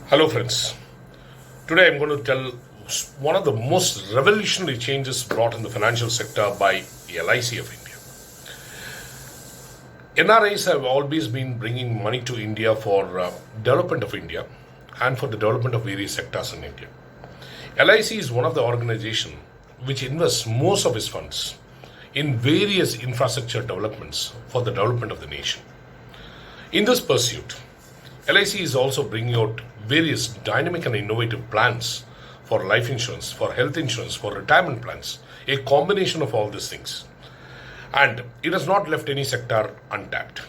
Hello, friends. Today I'm going to tell one of the most revolutionary changes brought in the financial sector by LIC of India. NRIs have always been bringing money to India for development of India and for the development of various sectors in India. LIC is one of the organizations which invests most of its funds in various infrastructure developments for the development of the nation. In this pursuit, LIC is also bringing out various dynamic and innovative plans for life insurance, for health insurance, for retirement plans, a combination of all these things. And it has not left any sector untapped.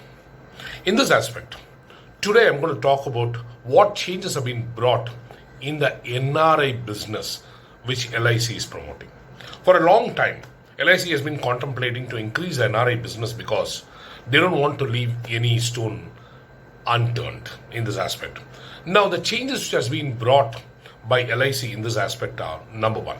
In this aspect, today I'm going to talk about what changes have been brought in the NRI business which LIC is promoting. For a long time, LIC has been contemplating to increase the NRI business because they don't want to leave any stone unturned in this aspect. Now, the changes which has been brought by LIC in this aspect are: number one,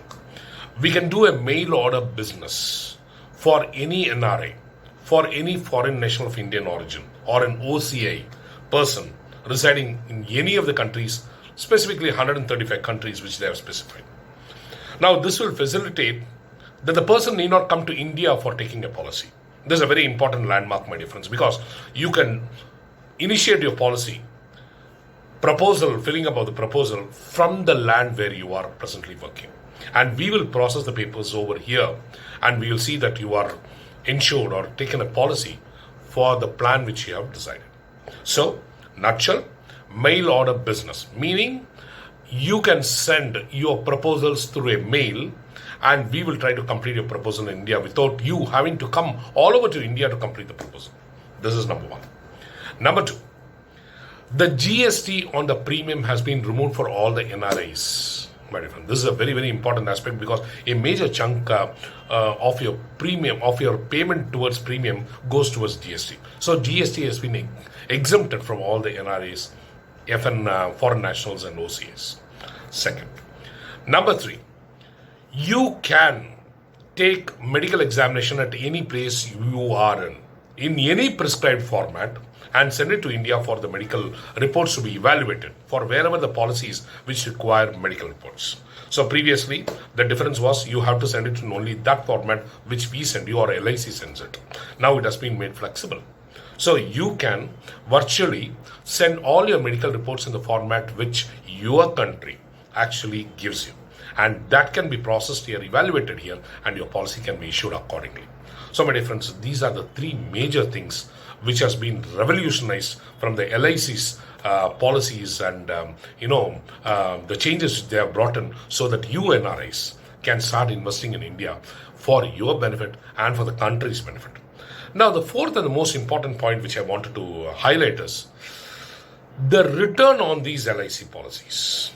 we can do a mail order business for any NRI, for any foreign national of Indian origin, or an OCI person residing in any of the countries, specifically 135 countries which they have specified. Now, this will facilitate that the person need not come to India for taking a policy. This is a very important landmark, my dear friends, because you can initiate your policy proposal, filling up of the proposal from the land where you are presently working. And we will process the papers over here and we will see that you are insured or taken a policy for the plan which you have decided. So, nutshell, mail order business, meaning you can send your proposals through a mail and we will try to complete your proposal in India without you having to come all over to India to complete the proposal. This is number one. Number two, the GST on the premium has been removed for all the NRIs. My dear friend, this is a very, very important aspect because a major chunk of your premium, of your payment towards premium goes towards GST. So GST has been exempted from all the NRIs, FN, foreign nationals and OCS. Second. Number three, you can take medical examination at any place you are in any prescribed format, and send it to India for the medical reports to be evaluated for wherever the policies which require medical reports. So previously, the difference was you have to send it in only that format which we send you or LIC sends it. Now it has been made flexible. So you can virtually send all your medical reports in the format which your country actually gives you. And that can be processed here, evaluated here, and your policy can be issued accordingly. So my dear friends, these are the three major things which has been revolutionized from the LIC's policies and the changes they have brought in so that you NRIs can start investing in India for your benefit and for the country's benefit. Now, the fourth and the most important point which I wanted to highlight is the return on these LIC policies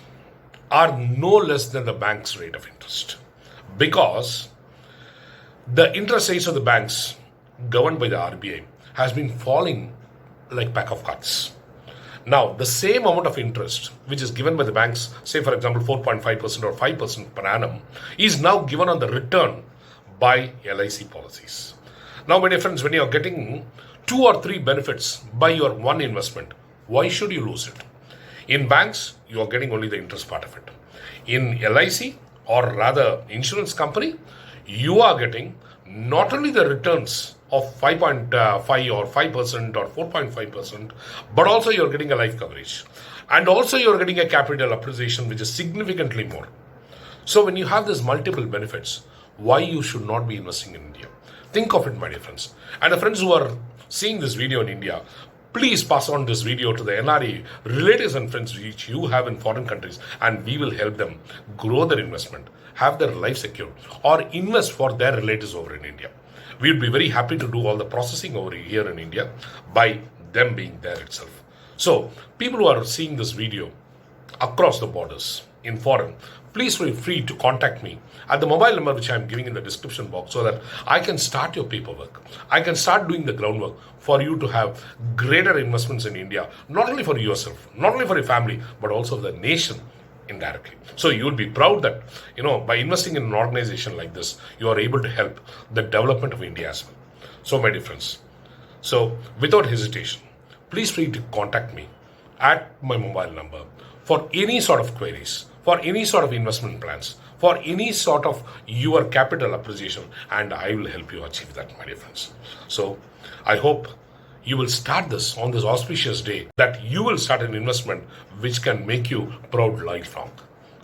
are no less than the bank's rate of interest, because the interest rates of the banks governed by the RBI has been falling like pack of cards. Now, the same amount of interest which is given by the banks, say for example 4.5% or 5% per annum, is now given on the return by LIC policies. Now, my dear friends, when you are getting 2 or 3 benefits by your one investment, why should you lose it? In banks, you are getting only the interest part of it. In LIC, or rather insurance company, you are getting not only the returns of 5.5 or 5% or 4.5%, but also you're getting a life coverage. And also you're getting a capital appreciation which is significantly more. So when you have these multiple benefits, why you should not be investing in India? Think of it, my dear friends. And the friends who are seeing this video in India, please pass on this video to the NRI relatives and friends which you have in foreign countries, and we will help them grow their investment, have their life secured, or invest for their relatives over in India. We would be very happy to do all the processing over here in India by them being there itself. So, people who are seeing this video across the borders in foreign, please feel free to contact me at the mobile number which I am giving in the description box so that I can start your paperwork. I can start doing the groundwork for you to have greater investments in India, not only for yourself, not only for your family, but also the nation indirectly. So you will be proud that, by investing in an organization like this, you are able to help the development of India as well. So my dear friends, without hesitation, please free to contact me at my mobile number for any sort of queries, for any sort of investment plans, for any sort of your capital appreciation, and I will help you achieve that, my dear friends. So I hope you will start this on this auspicious day, that you will start an investment which can make you proud lifelong.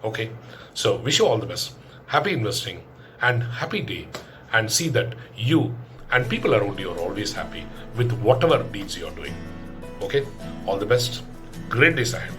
Okay, so wish you all the best. Happy investing and happy day, and see that you and people around you are always happy with whatever deeds you are doing. Okay, all the best. Great days ahead.